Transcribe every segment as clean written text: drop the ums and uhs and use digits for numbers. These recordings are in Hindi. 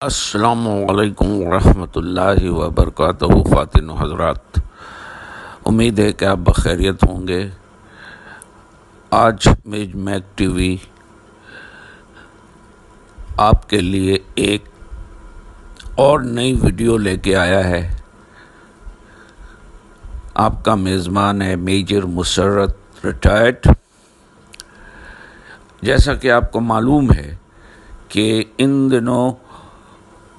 अस्सलामुअलैकुम वरहमतुल्लाहि वबरकातुहू। ख़वातीन हज़रात, उम्मीद है कि आप बखैरियत होंगे। आज मेज मैक टीवी आपके लिए एक और नई वीडियो लेके आया है। आपका मेज़बान है मेजर मुसर्रत रिटायर्ड। जैसा कि आपको मालूम है कि इन दिनों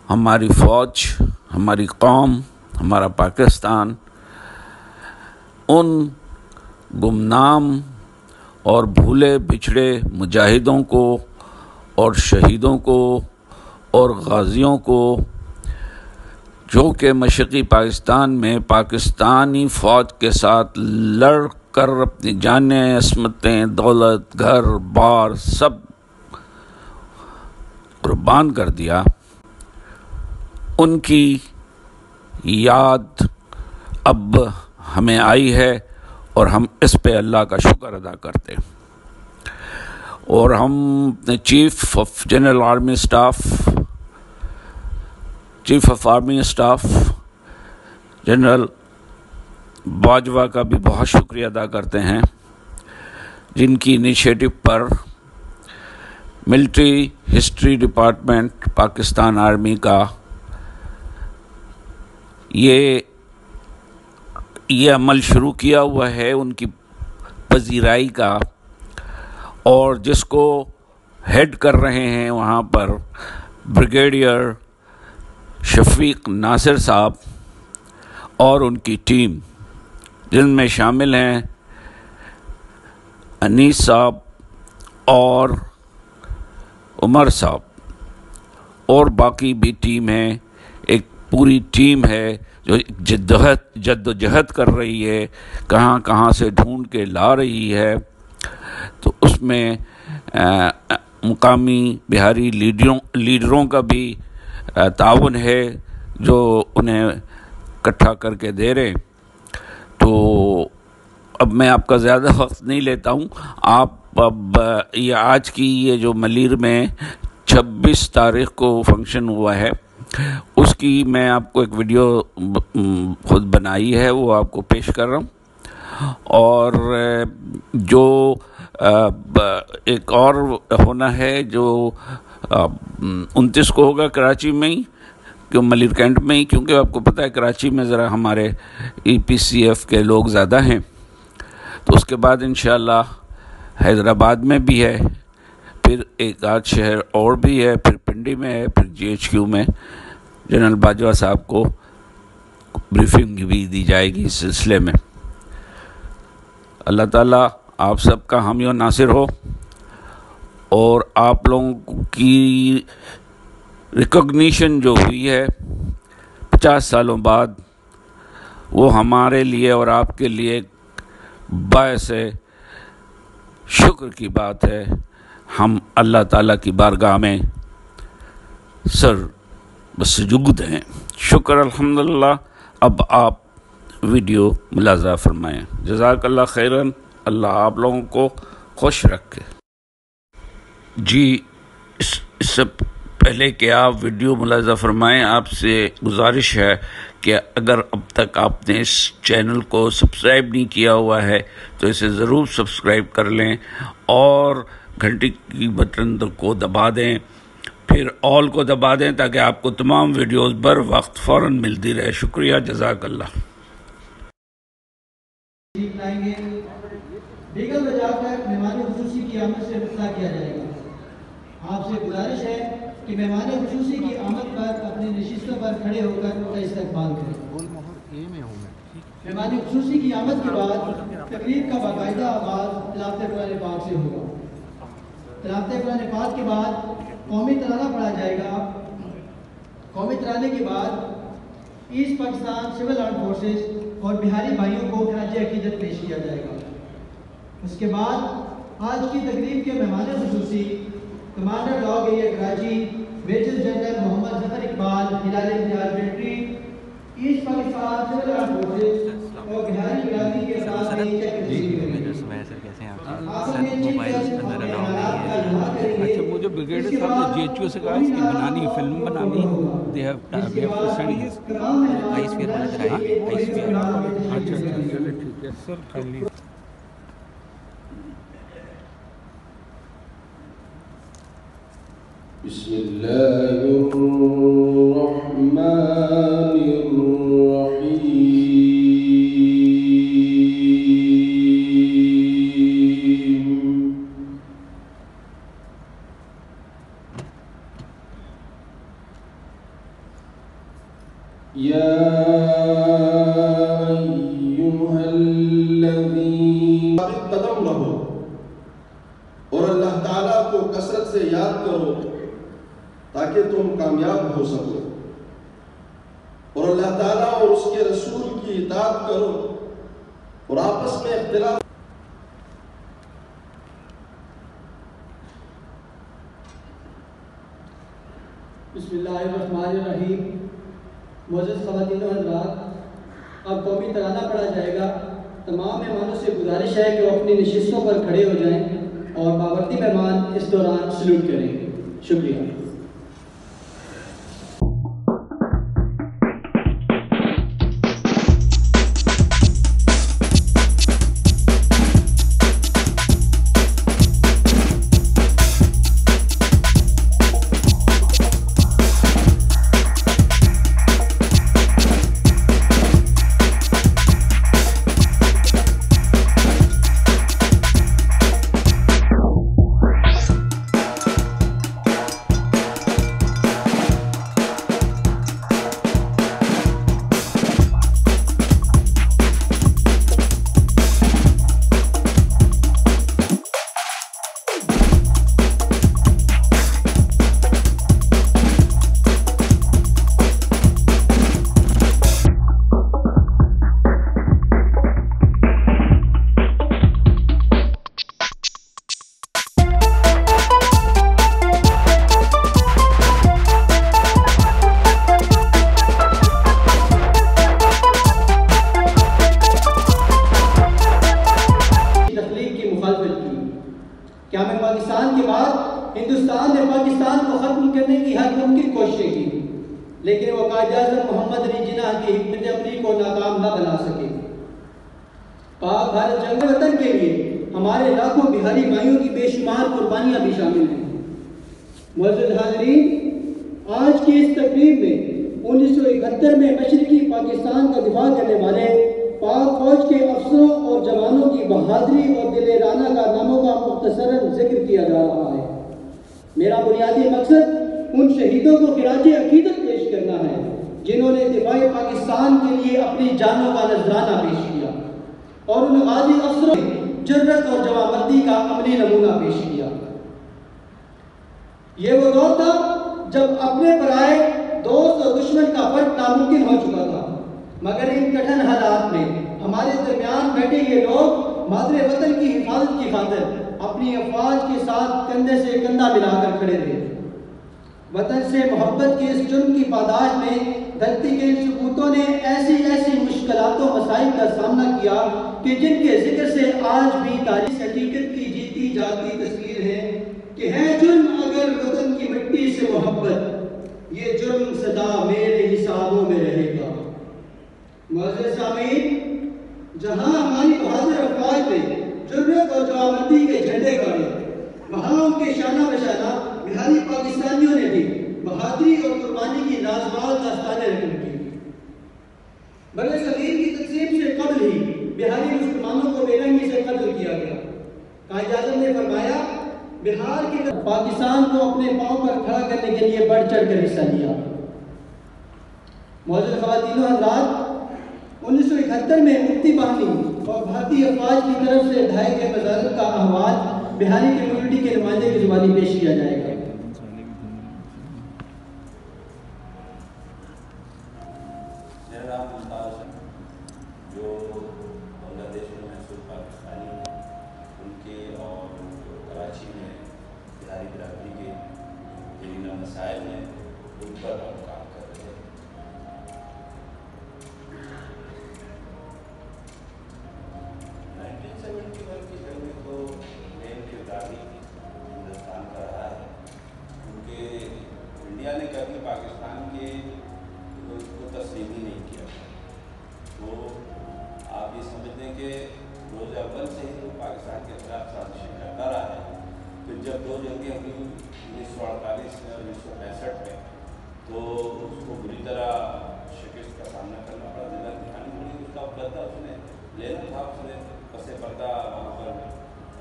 हमारी फ़ौज, हमारी कौम, हमारा पाकिस्तान उन गुमनाम और भूले बिछड़े मुजाहिदों को और शहीदों को और गाज़ियों को, जो कि मशरक़ी पाकिस्तान में पाकिस्तानी फ़ौज के साथ लड़ कर अपनी जानें, अस्मतें, दौलत, घर बार सब कुर्बान कर दिया, उनकी याद अब हमें आई है और हम इस पे अल्लाह का शुक्र अदा करते हैं। और हम अपने chief of army staff general Bajwa का भी बहुत शुक्रिया अदा करते हैं, जिनकी इनिशिएटिव पर military history department Pakistan army का ये अमल शुरू किया हुआ है, उनकी पजीराई का, और जिसको हेड कर रहे हैं वहाँ पर ब्रिगेडियर शफीक नासिर साहब और उनकी टीम, जिनमें शामिल हैं अनीस साहब और उमर साहब, और बाकी भी टीम है। एक पूरी टीम है जो जद्दोजहद कर रही है, कहाँ कहाँ से ढूंढ के ला रही है। तो उसमें मुकामी बिहारी लीडरों का भी ताउन है, जो उन्हें इकट्ठा करके दे रहे। तो अब मैं आपका ज़्यादा वक्त नहीं लेता हूँ। आप अब ये आज की ये जो मलीर में 26 तारीख़ को फंक्शन हुआ है, उसकी मैं आपको एक वीडियो खुद बनाई है, वो आपको पेश कर रहा हूँ। और जो एक और होना है जो 29 को होगा कराची में ही, क्यों मलिर कैंट में ही, क्योंकि आपको पता है कराची में ज़रा हमारे EPCF के लोग ज़्यादा हैं। तो उसके बाद इंशाअल्लाह हैदराबाद में भी है, फिर एक आध शहर और भी है, फिर पिंडी में है, फिर GHQ में जनरल बाजवा साहब को ब्रीफिंग भी दी जाएगी इस सिलसिले में। अल्लाह ताला आप सबका हामी और नासिर हो, और आप लोगों की रिकॉग्निशन जो हुई है 50 सालों बाद, वो हमारे लिए और आपके लिए बायस शुक्र की बात है। हम अल्लाह ताला की बारगाह में सर बसजुद हैं। शुक्र अल्हम्दुलिल्लाह। अब आप वीडियो मुलाज़ा फरमाएँ। जज़ाकल्लाह खैरन। अल्लाह आप लोगों को खुश रखे। जी, इससे पहले कि आप वीडियो मुलाज़ा फरमाएँ, आपसे गुजारिश है कि अगर अब तक आपने इस चैनल को सब्सक्राइब नहीं किया हुआ है तो इसे ज़रूर सब्सक्राइब कर लें और घंटी की बटन को दबा दें, फिर ऑल को दबा दें, ताकि आपको तमाम वीडियोस बर वक्त फ़ौरन मिलती रहे। शुक्रिया, जज़ाकल्लाह। बेगम बजाकर मेहमान खुसूसी की आमद से इफ्तिताह किया जाएगा। आपसे गुजारिश है कि मेहमान खुसूसी की आमद पर अपनी नशिस्तों पर खड़े होकर उनका इस्तकबाल करें। मेहमान खुसूसी की आमद के बाद तकरीब का बाकायदा आगाज़ तिलावत कुरान पाक से होगा। तिलावत कुरान पाक के बाद कौमी तराना पढ़ा जाएगा। कौमी तराने के बाद east Pakistan civil arm forces और बिहारी भाइयों को खराज अकीदत पेश किया जाएगा। उसके बाद आज की तकरीब के मेहमान खुसूसी commander log area Karachi major general Mohammad Zafar Iqbal, Hilal Imtiaz military, east Pakistan civil arm forces और बिहारी बिरादरी के साथ अच्छा, मुझे ब्रिगेडियर साहब ने एचओ से कहा इसकी बनानी, फिल्म बनानी, वी हैव टू सेंड आईस्फीयर वाले इधर आए, आईस्फीयर। अच्छा चलिए ठीक है सर खाली। कदम रहो और अल्लाह ताला को कसरत से याद करो ताकि तुम कामयाब हो सको, और अल्लाह ताला और उसके रसूल की इताअत करो और आपस में इख्तिलाफ। बिस्मिल्लाहिर्रहमानिर्रहीम। मोअज़्ज़ज़ ख़वातीन व हज़रात, अब कौमी तराना पढ़ा जाएगा। तमाम मेहमानों से गुजारिश है कि वो अपनी नशिस्तों पर खड़े हो जाएं और बावर्ती मेहमान इस दौरान सल्यूट करेंगे। शुक्रिया। क्या मैं पाकिस्तान के बाद हिंदुस्तान ने पाकिस्तान को ख़त्म करने की हर मुमकिन कोशिशें की, लेकिन वो कायद-ए-आज़म मोहम्मद अली जिन्ना की हिकमत अमली को नाकाम न बना सके। पाक भारत जंग वतन के लिए हमारे लाखों बिहारी भाइयों की बेशुमार कुर्बानियां भी शामिल हैं। मुअज़्ज़ज़ हाज़रीन, आज की इस तकरीब में 1971 में मशरिकी पाकिस्तान का दिफा करने वाले पाक फौज के अफसरों और जवानों की बहादुरी और दिलेराना कारनामों का मुख्तसरन जिक्र किया जा रहा है। मेरा बुनियादी मकसद उन शहीदों को खिराज अकीदत पेश करना है जिन्होंने दिफाए पाकिस्तान के लिए अपनी जानों का नजराना पेश किया और उन गाजी अफसरों ने जुर्रत और जवाबमंदी का अमली नमूना पेश किया। ये वो दौर था जब अपने पराए दोस्त और दुश्मन का फर्क नामुमकिन हो चुका था, मगर इन कठिन हालात में हमारे दरमियान बैठे ये लोग मादरे वतन की हिफाजत की खातिर अपनी अफवाज के साथ कंधे से कंधा मिलाकर खड़े रहे। वतन से मोहब्बत के इस जुर्म की पादाश में धरती के इन सपूतों ने ऐसी मुश्किलातों मसाइल का सामना किया कि जिनके जिक्र से आज भी तारीख हकीकत की जीती जाती तस्वीर है कि है जुर्म अगर वतन की मिट्टी से मोहब्बत, ये जुर्म सदा मेरे हिसाबों में रहेगा। मुअज़्ज़ज़ सामीन, जहां हमारी बहादुर अफवाज ने जुर्रत और जवाबमंदी के झंडे गाड़े, वहां उनके शाना बशाना बिहारी पाकिस्तानियों ने भी बहादुरी और कुर्बानी की लाजवाब दास्तानें रकम की। बड़े सगीर की तकसीम से कबल ही बिहारी मुसलमानों को बेरहमी से कत्ल किया गया। कायद-ए-आज़म ने फरमाया, बिहार के पाकिस्तान को अपने पांव पर खड़ा करने के लिए बढ़ चढ़ कर हिस्सा लिया। मौजूद ख़वातीन व हज़रात, 1971 में मुफ्ती बानी और भारतीय अफवाज की तरफ से ढाए गए मज़ारिब का अहवाल बिहारी कम्युनिटी के नुमाइंदे की ज़ुबानी पेश किया जाएगा। जो बांग्लादेश में महसूस पाकिस्तानी उनके और जो कराची में बिहारी बिरादरी के देरीना मसाइल हैं उन पर हम काम कर रहे हैं। 1971 की जंग में तो मेन किरदार ही हिंदुस्तान का रहा है, उनके जो था उसने पसे पर्दा वहाँ पर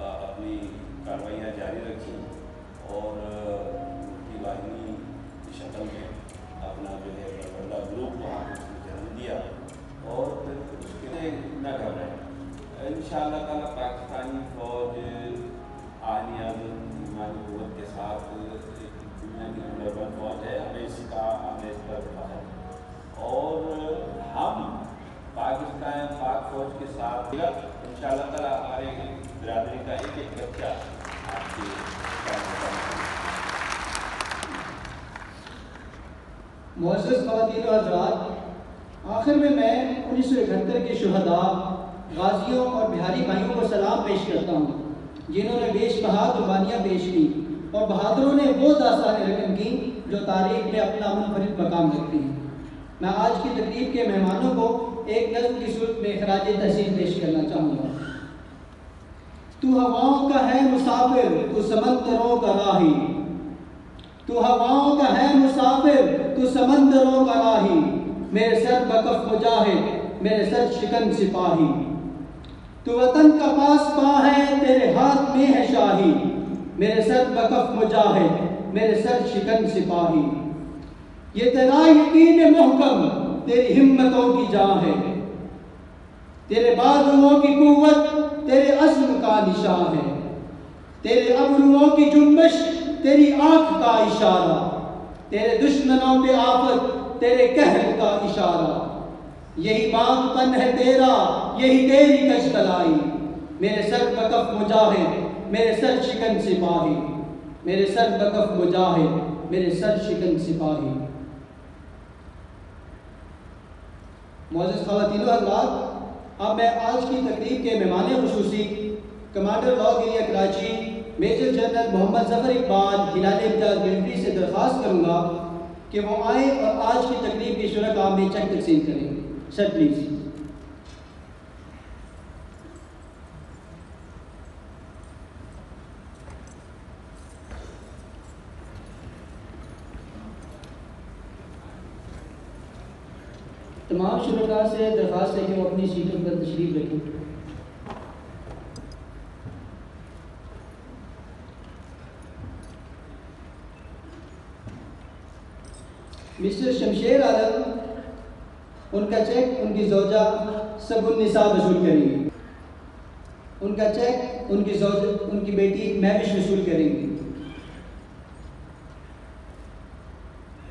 अपनी कार्रवाइयाँ जारी रखी और उनकी वाहिनी की शक्ल में अपना जो है बड़ा ग्रुप वहाँ पर उसने जन्म दिया और फिर उसके लिए न घबराए। इंशाअल्लाह ताला पाकिस्तानी फौज आनी आज़मानी क़ुव्वत के साथ दुनिया की नंबर 1 फौज है, हमें इस पर फख्र है और हम पाक फौज के साथ इंशाअल्लाह ताला हमारे बिरादरी का एक बच्चा आपके मुअज़्ज़ज़ ख़वातीन और हज़रात, आखिर में मैं 1971 के शुहदा, गाजियों और बिहारी भाइयों को सलाम पेश करता हूँ जिन्होंने बेशबहा कुर्बानियाँ पेश की और बहादुरों ने वो दास्तान रकम की जो तारीख में अपना मुनफरिद मकाम रखती हैं। मैं आज की तकरीब के मेहमानों को एक नज़्म की सूरत में खराज तहसीन पेश करना चाहूँगा। तू हवाओं का है मुसाफिर, तू समंदरों का राही, तू हवाओं का है मुसाफिर, तू समंदरों का राही, मेरे सर बकफ मुजाहिद, मेरे सर शिकन सिपाही। तू वतन का पासबा है, तेरे हाथ में है शाही, मेरे सर बकफ मुजाहिद, मेरे सर शिकन सिपाही। ये तेरा यकीन मुहकम, तेरी हिम्मतों की जान है, तेरे बाजुओं की कुव्वत, तेरे अज़्म का निशान है, तेरे अबरुओं की जुम्बिश, तेरी आँख का इशारा, तेरे दुश्मनों पे आफत, तेरे कहर का इशारा। यही बागपन है तेरा, यही तेरी कशकलाई, मेरे सर बकफ मुजाहिद, मेरे सर शिकन सिपाही, मेरे सर बकफ मुजाहिद, मेरे सर शिकन सिपाही। मुअज़्ज़ज़ ख़वातीन व हज़रात, अब मैं आज की तकरीब के मेहमान ख़ुसूसी commander log area Karachi major general Mohammad Zafar Iqbal Hilal Imtiaz military से दरख्वास्त करूँगा कि वो आए और आज की तकरीब के शुरका में चेक तक़सीम करें। Sir please. तमाम शुरका से दरख्वास्त है कि वो अपनी सीटों पर तशरीफ़ रखें। मिस्टर शमशेर आलम, उनका चेक उनकी ज़ौजा सबुन्निसा वसूल करेंगी। उनका चेक उनकी बेटी महविश वसूल करेंगी।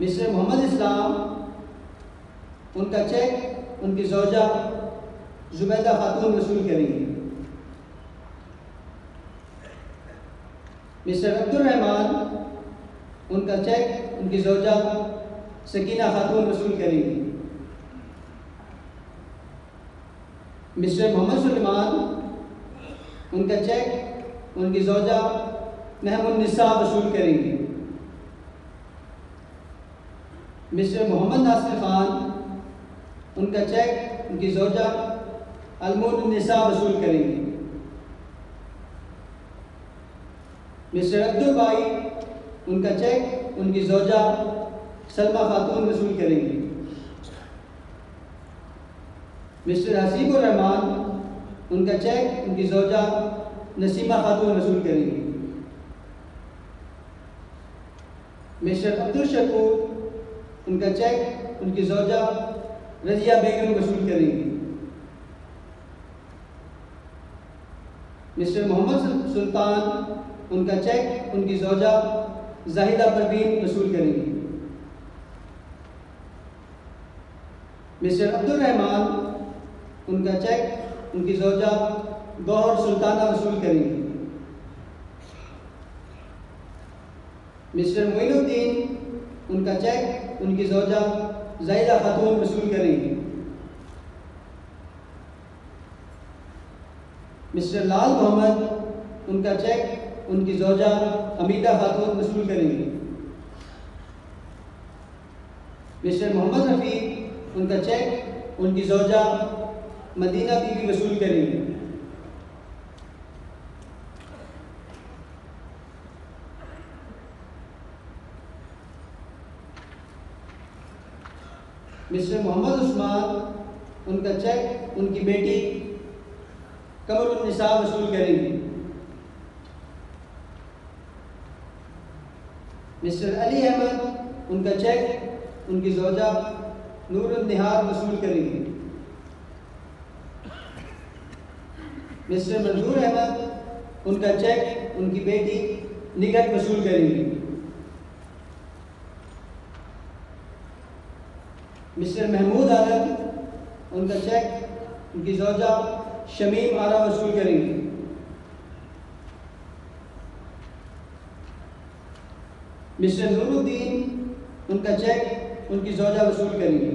मिस्टर मोहम्मद इस्लाम, उनका चेक उनकी ज़ौजा जुबैदा खातून वसूल करेंगी। मिस्टर अब्दुल रहमान, उनका चेक उनकी ज़ौजा सकीना खातून वसूल करेंगी। मिस्टर मोहम्मद सुलेमान, उनका चेक उनकी ज़ौजा महमुन्निसा वसूल करेंगी। मिस्टर मोहम्मद नासिर खान, उनका चेक उनकी ज़ौजा अलमुन्निसा वसूल करेंगी। मिस्टर अब्दुल भाई, उनका चेक उनकी ज़ौजा सलमा खातून वसूल करेंगी। मिस्टर हसीबुर रहमान, उनका चेक उनकी ज़ौजा नसीमा खातून वसूल करेंगी। मिस्टर अब्दुल शकूर, उनका चेक उनकी ज़ौजा रज़िया बेगम वसूल करेंगी। मिस्टर मोहम्मद सुल्तान, उनका चेक उनकी ज़ौजा जाहिदा परवीन वसूल करेंगी। मिस्टर अब्दुल रहमान, उनका चेक उनकी ज़ौजा गौहर सुल्ताना वसूल करेंगी। मिस्टर मोइनुद्दीन, उनका चेक उनकी ज़ौजा ज़ाहिदा खातून वसूल करेंगी। मिस्टर लाल मोहम्मद, उनका चेक उनकी ज़ौजा हमीदा खातून वसूल करेंगी। मिस्टर मोहम्मद रफ़ी, उनका चेक उनकी ज़ौजा मदीना बीबी वसूल करेंगी। मिस्टर मोहम्मद उस्मान, उनका चेक उनकी बेटी कमरुन निसा वसूल करेंगी। मिस्टर अली अहमद उनका चेक उनकी ज़ौजा नूरुन निहार वसूल करेंगी। मिस्टर मंजूर अहमद उनका चेक उनकी बेटी निगत वसूल करेंगी। मिस्टर महमूद आलम उनका चेक उनकी ज़ौजा शमीम आरा वसूल करेंगी। मिस्टर नूरुद्दीन उनका चेक उनकी ज़ौजा वसूल करेंगी।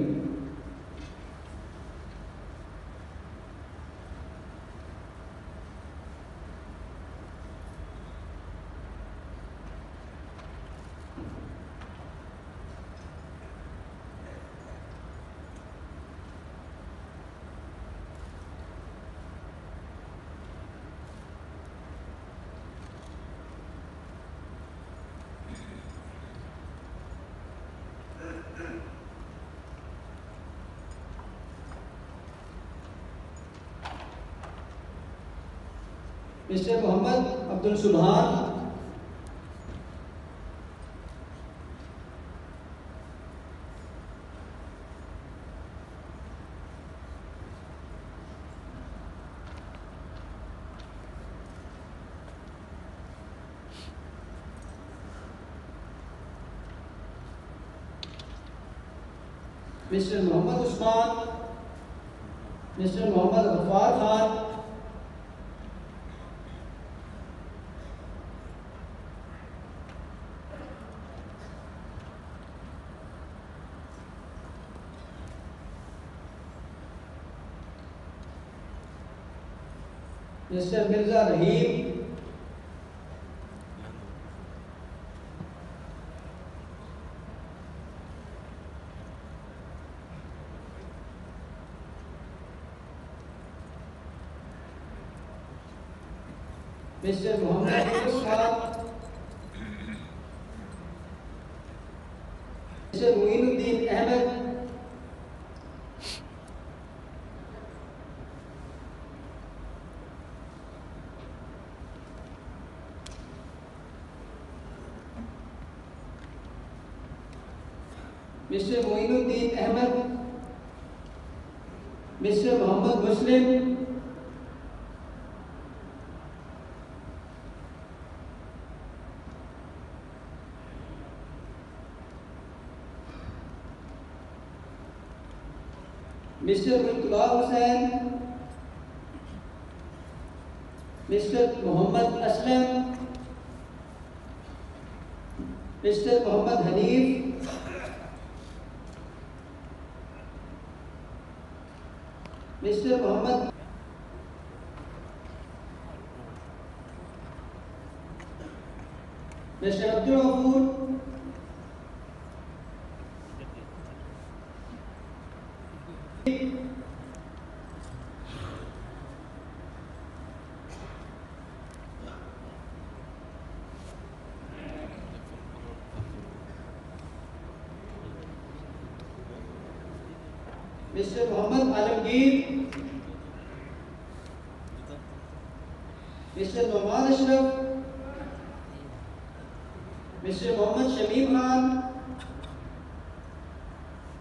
Mister Mohammad Abdul Subhan mister Mohammad Usman, mister Mohammad Ghaffar Khan, mister Mirza Rahim, mister Mohammad Yunus Khan, mister Moinuddin Ahmed, mister Moinuddin Ahmed, mister Mohammad Muslim, mister Multawa Hussain, mister Mohammad Aslam, mister Mohammad Hanif, mister Mohammad mister Abdul Ghafoor, mister Mohammad Alamgir, mister Nauman Ashraf, mister Mohammad Shamim Khan,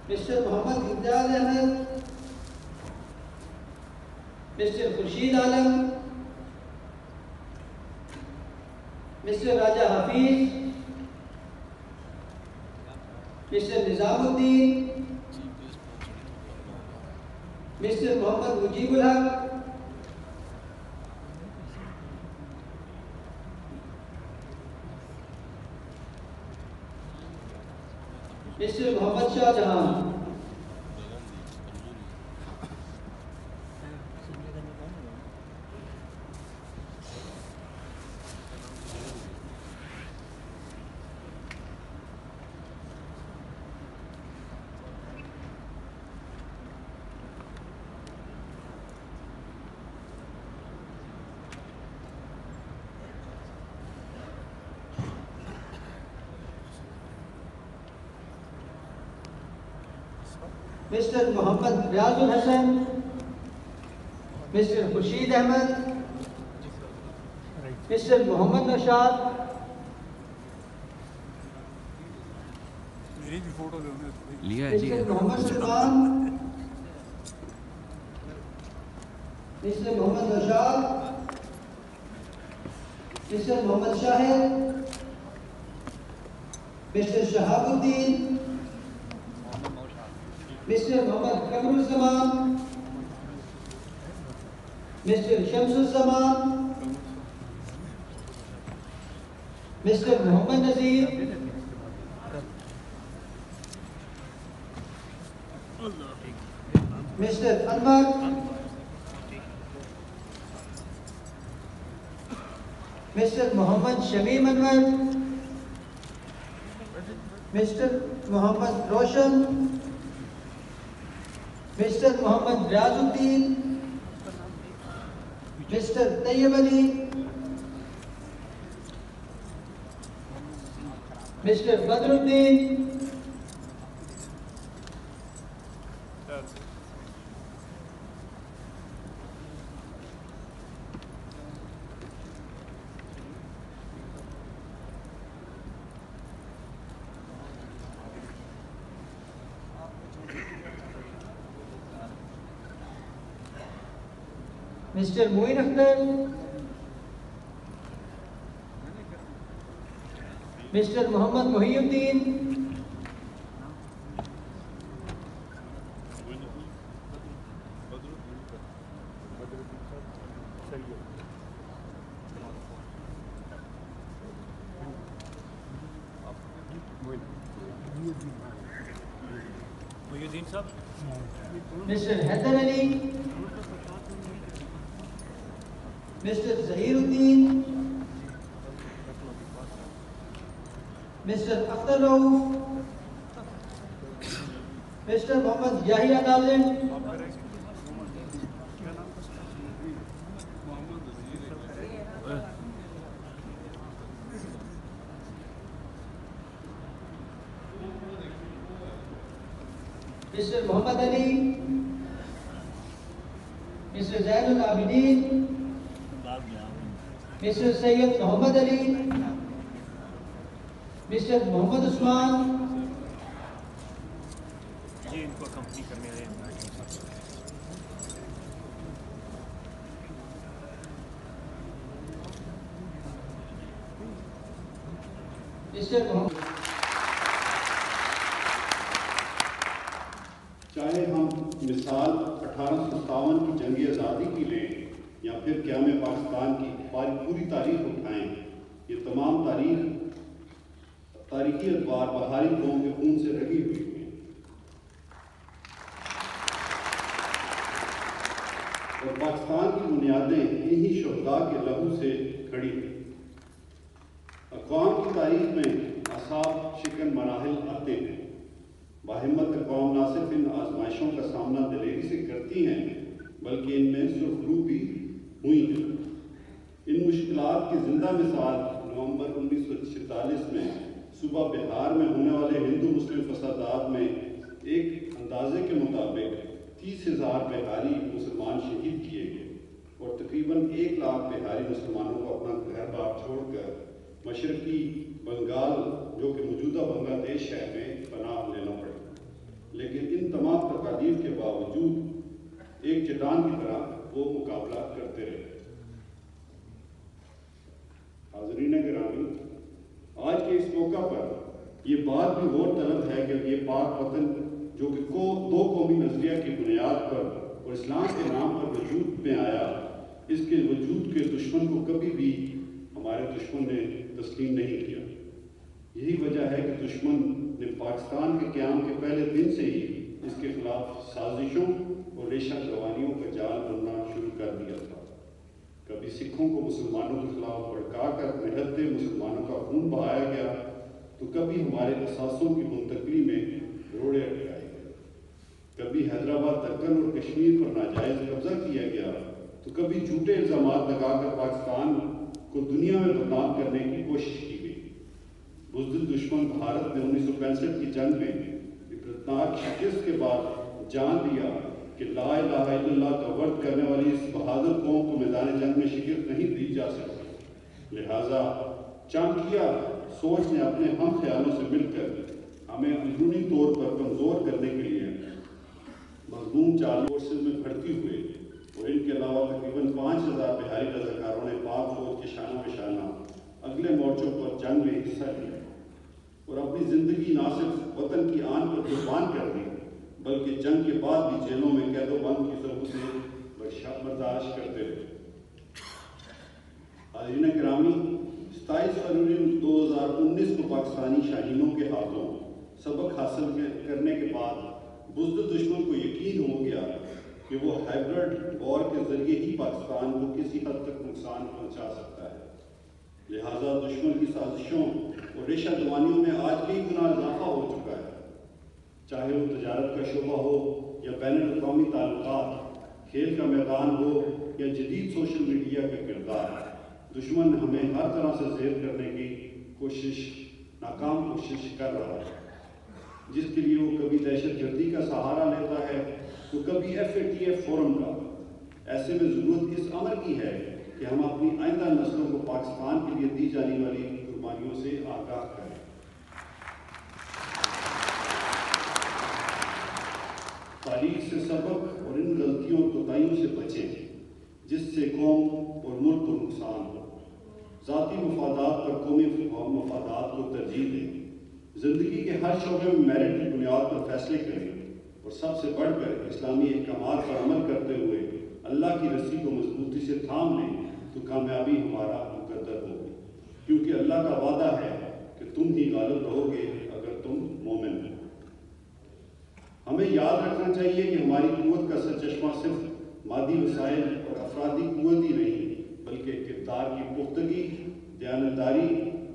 mister Mohammad Imtiaz Ahmed, mister Khurshid Alam, mister Raja Hafeez, mister Nizamuddin, mister Mohammad Mujibul Haq, mister Mohammad Shahjahan, mister Mohammad Riazul Hasan, mister Khurshid Ahmed, mister Mohammad Naushad, mister Mohammad Salman, mister Mohammad Naushad, mister Mohammad Shahid, mister Shahabuddin, mister Mohammad Qamruzzaman, mister Shamsuzzaman, mister Mohammad Nazir, mister Anwar, mister Mohammad Shamim Anwar, mister Mohammad Roshan, mister Mohammad Riazuddin, mister Tayyab Ali, mister Badruddin, mister Moin Akhtar, mister Mohammad Mohiuddin, mister Haider Ali, mister Zahiruddin, mister Akhtar Rauf, mister Mohammad Yahya Nazim, mister Mohammad Ali, mister Zainul Abidin, mister Syed Mohammad Ali, mister Mohammad Usman, mister Mohammad. चाहे हम मिसाल 1857 की जंग आज़ादी की लें या फिर क़याम पाकिस्तान की पूरी तारीख उठाएं, ये तमाम तारीखी अखबार बहारी कौम के खून से रंगी हुई हैं और पाकिस्तान की बुनियादें इन्हीं शहदा के लहू से खड़ी हैं। अक़वाम की तारीख में असाब शिकन मराहिल आते हैं। बाहिम्मत कौम न सिर्फ इन आजमाइशों का सामना दिलेरी से करती हैं बल्कि इनमें सुरखरू भी हुई हैं। इन मुश्किलात की जिंदा मिसाल नवंबर 1946 में सूबा बिहार में होने वाले हिंदू मुस्लिम फसादात में एक अंदाजे के मुताबिक 30,000 बिहारी मुसलमान शहीद किए गए और तकरीबन 1 लाख बिहारी मुसलमानों को अपना घर बार छोड़कर मशरकी बंगाल जो कि मौजूदा बांग्लादेश है में पनाह लेना पड़ा। लेकिन इन तमाम तकालीफ के बावजूद एक चट्टान की तरह वो मुकाबला करते रहे। हाज़रीन गिरामी, आज के इस मौका पर यह बात भी गौर तलब है कि ये पाक वतन जो कि दो कौमी नजरिया की बुनियाद पर और इस्लाम के नाम पर वजूद में आया, इसके वजूद के दुश्मन को कभी भी हमारे दुश्मन ने तस्लीम नहीं किया। यही वजह है कि दुश्मन ने पाकिस्तान के क़याम के पहले दिन से ही इसके खिलाफ साजिशों और रेशा जवानियों का जाल बनना शुरू कर दिया था। कभी सिखों को मुसलमानों के खिलाफ भड़का कर निहत्ते मुसलमानों का खून बहाया गया, तो कभी हमारे असासों की मुंतकली में रोड़े अटकाए गए। कभी हैदराबाद दक्कन और कश्मीर पर नाजायज़ कब्जा किया गया, तो कभी झूठे इल्ज़ामात लगाकर पाकिस्तान को दुनिया में बदनाम करने की कोशिश की गई। बुज़दिल दुश्मन भारत ने 1965 की जंग में विपरीतनाक शिकस्त के बाद जान लिया कि ला इलाहा इल्लल्लाह का वर्द करने वाली इस बहादुर कौम को मैदान जंग में शिकस्त नहीं दी जा सकती। लिहाजा चाणक्य सोच ने अपने हम ख्यालों से मिलकर हमें अंदरूनी तौर पर कमज़ोर करने के लिए मजलूम चार फोर्सेज में भर्ती हुए और इनके अलावा तकरीबन 5000 बिहारी रजाकारों ने पाक फौज के शाना बशाना अगले मोर्चों पर जंग में हिस्सा लिया और अपनी ज़िंदगी ना सिर्फ वतन की आन पर कुर्बान कर दी बल्कि जंग के बाद भी जेलों में कैदो बंद की ज़रूरत बर्दाश्त करते रहे। हाज़रीन गिरामी, 27 फरवरी 2019 को पाकिस्तानी शाहीनों के हाथों सबक हासिल करने के बाद बुज़दिल दुश्मन को यकीन हो गया कि वो हाइब्रिड वॉर के ज़रिए ही पाकिस्तान को किसी हद तक नुकसान पहुंचा सकता है। लिहाजा दुश्मन की साजिशों और रेशा दवानियों में आज कई गुना इजाफा हो चुका है, चाहे वो तजारत का शोबा हो या बैनुल-अक़वामी ताल्लुकात, खेल का मैदान हो या जदीद सोशल मीडिया का किरदार। दुश्मन हमें हर तरह से ज़ेर करने की नाकाम कोशिश कर रहा है, जिसके लिए वो कभी दहशतगर्दी का सहारा लेता है तो कभी FATF फोरम का। ऐसे में ज़रूरत इस अमर की है कि हम अपनी आइंदा नस्लों को पाकिस्तान के लिए दी जाने वाली कुर्बानियों से आगाह करें। तारीख से सबक और इन गलतियों और कोताहियों से बचें जिससे कौम और मुल्क को नुकसान हो। ज़ाती मफादात पर कौमी मफादात को तरजीह दें। ज़िंदगी के हर शोबे में मेरिट की बुनियाद पर फैसले करें और सबसे बढ़कर इस्लामी अहकामात पर अमल करते हुए अल्लाह की रस्सी को मजबूती से थाम लें तो कामयाबी हमारा मुकद्दर होगी, क्योंकि अल्लाह का वादा है कि तुम ही गालिब रहोगे अगर तुम मोमिन हो। हमें याद रखना चाहिए कि हमारी कुव्वत का सरचश्मा सिर्फ मादी वसाइल और अफरादी कुव्वत ही नहीं बल्कि किरदार की पुख्तगी, दयानतदारी,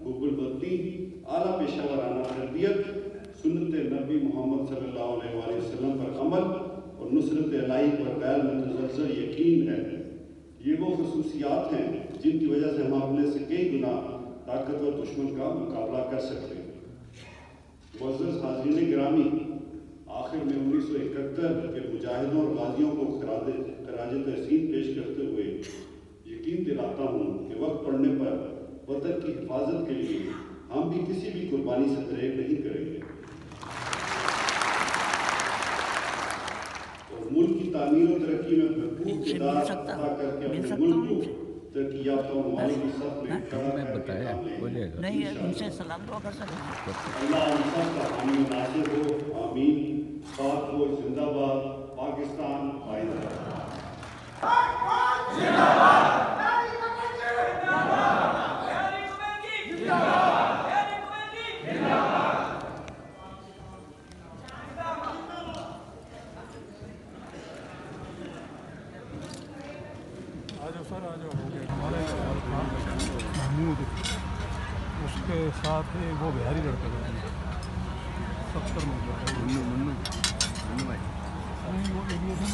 हुब्बुल-वतनी, आला पेशावराना तरबियत, सुन्नत नबी मोहम्मद सल्लल्लाहु अलैहि वसल्लम पर अमल और नुसरत इलाही पर गैर मुतज़लज़ल यकीन है। ये वो खसूसियात हैं जिनकी वजह से हम अपने से कई गुना ताकतवर दुश्मन का मुकाबला कर सकते हैं। मुअज़्ज़ज़ हाज़रीन गिरामी, आखिर में 1971 के मुजाहिदों और गाजियों को खराज तहसीन पेश करते हुए यकीन दिलाता हूँ कि वक्त पड़ने पर वतन की हिफाजत के लिए हम भी किसी भी कुर्बानी से दरेक नहीं करेंगे और मुल्क की तामीर और तरक्की में भरपूर किरदार अदा करके अपने मुल्क को तरक्की याफ्ता ममालिक की सफ में खड़ा करके नहीं उनसे सलाम दुआ कर सकते। अल्लाह हम सब का हामी नासिर हो। आमीन। पाक हो जिंदाबाद। पाकिस्तान महमूद, उसके साथ ही वो बिहारी लड़का था 70 में भाई नहीं वो एविएशन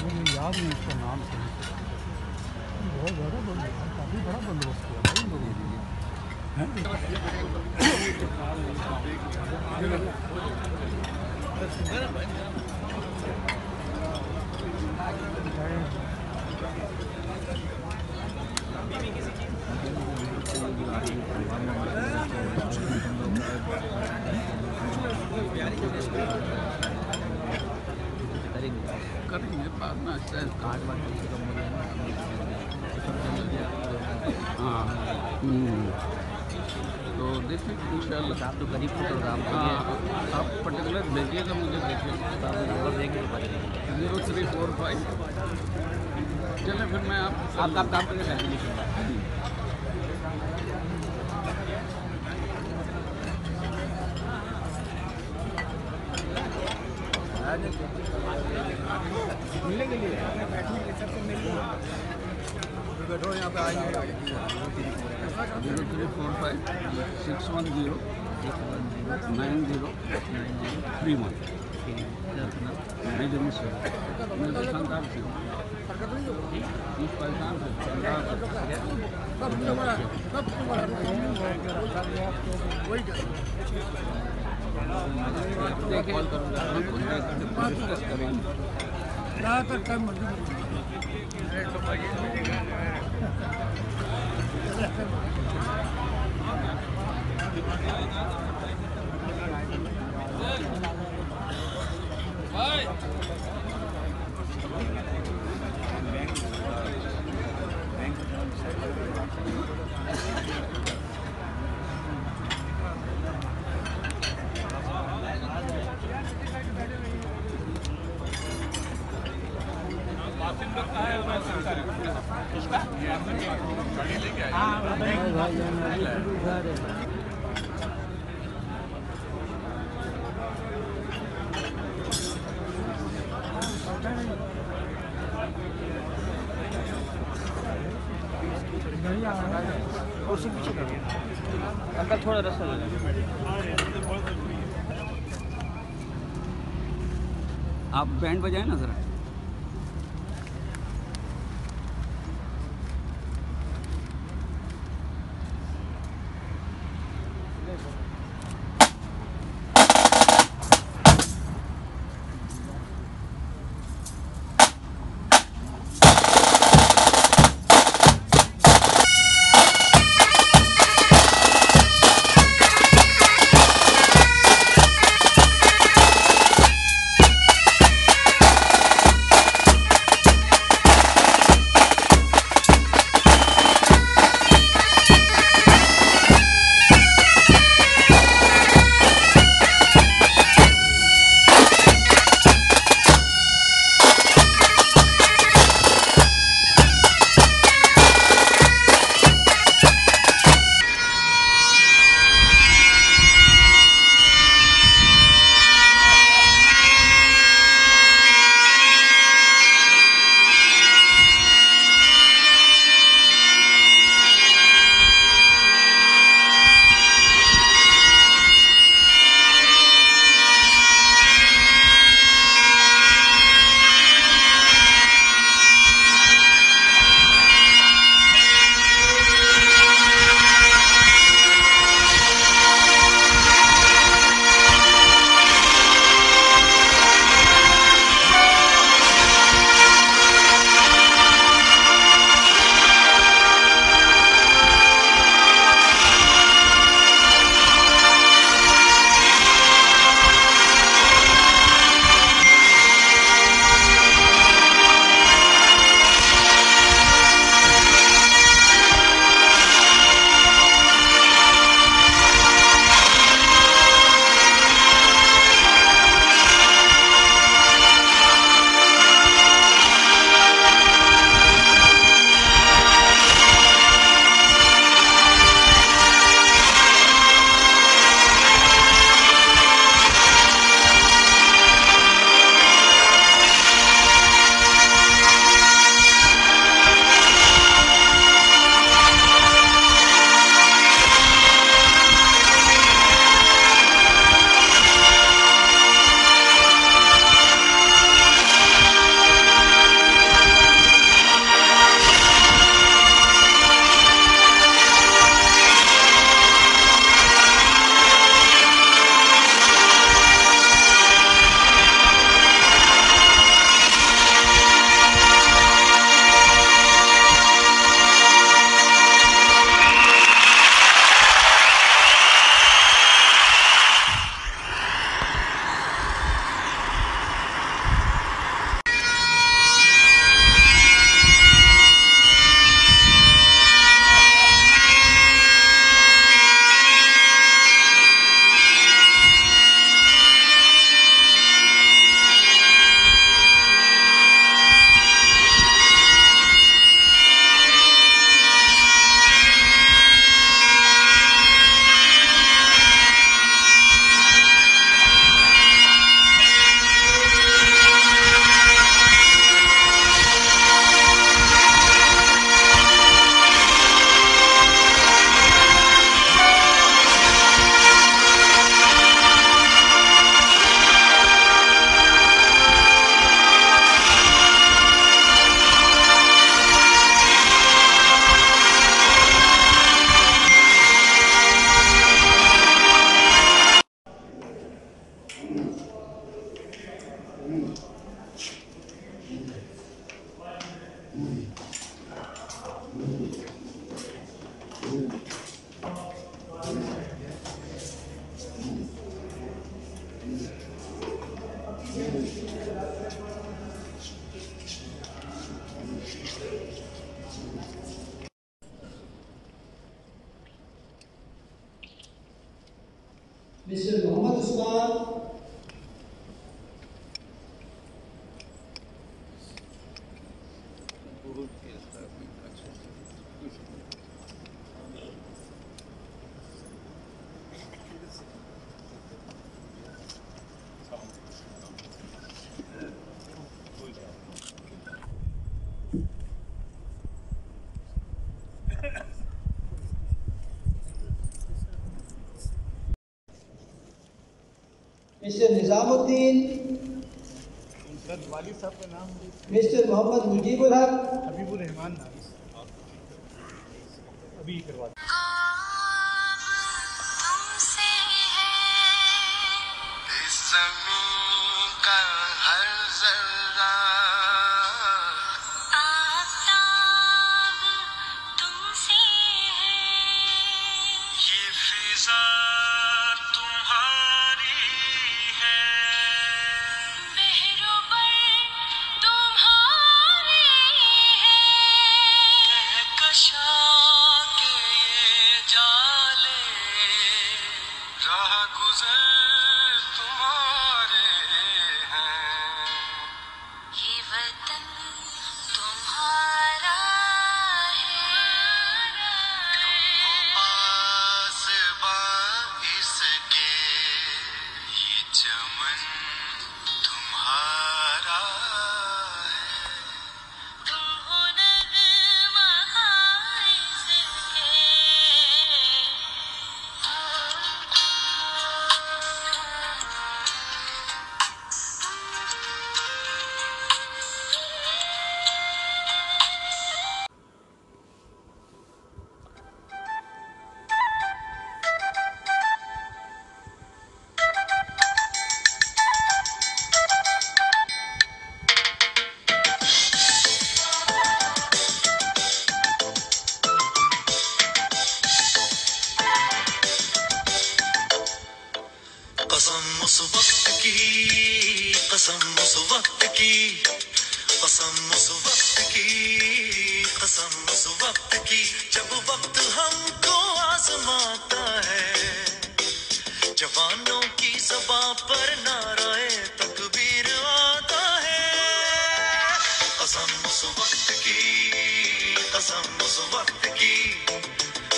मुझे याद नहीं उसका नाम सही। बहुत ज़्यादा काफ़ी बड़ा बंदोबस्त किया भाई लोगों करेंगे बाद में कार्ड हाँ तो देखिए इंशाल्लाह। आप तो गरीब प्रोग्राम हाँ आप पर्टिकुलर भेजिएगा मुझे, देखिए नंबर देंगे 0345। चलें फिर मैं आप काम करके मिलने के लिए बैठने के सब बैठो यहाँ पे आएंगे। 0345 610 9031 मेजर मिश्र। मैं दुकानदार से हूँ, इस परेशान से वही कॉल करूँगा, डिस्कस करेंगे। ज़्यादातर टाइम अंकल थोड़ा रास्ता ले आप बैंड बजाए ना ज़रा। मोहम्मद उस्मान, मिस्टर निजामुद्दीन, वालिद साहब का नाम मिस्टर मोहम्मद मुजीबुल हक, हबीबुर रहमान अभी करवा कसम उस वक्त की, कसम उस वक्त की, कसम उस वक्त की, कसम उस वक्त की, जब वक्त हमको आजमाता है, जवानों की ज़बां पर नाराए तकबीर आता है। कसम उस वक्त की, कसम उस वक्त की,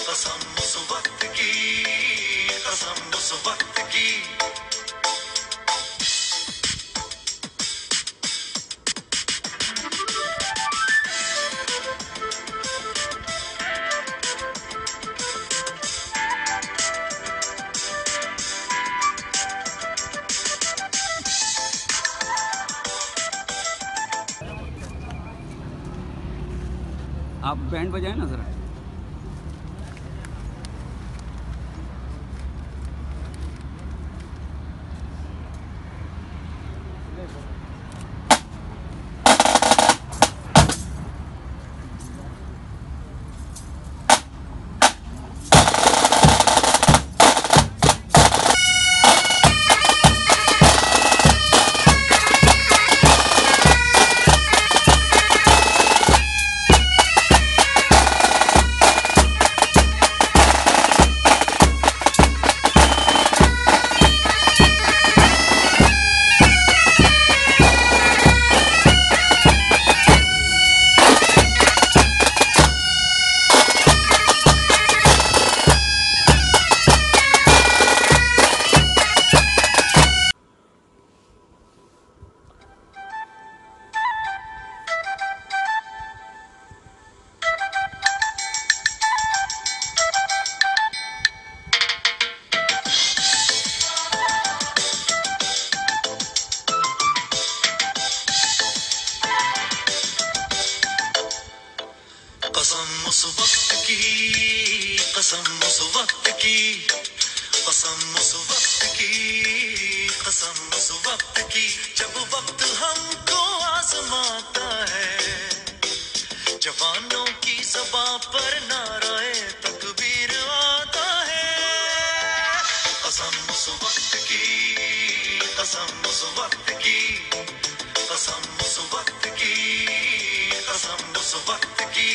कसम उस वक्त की, कसम उस वक्त की। आप बैंड बजाए ना ज़रा। कसम उस वक्त की, कसम उस वक्त की, कसम उस वक्त की, कसम उस वक्त की, जब वक्त हमको आजमाता है, जवानों की ज़बां पर नाराए तकबीर आता है। कसम उस वक्त की, कसम उस वक्त की, कसम उस वक्त की, कसम उस वक्त की।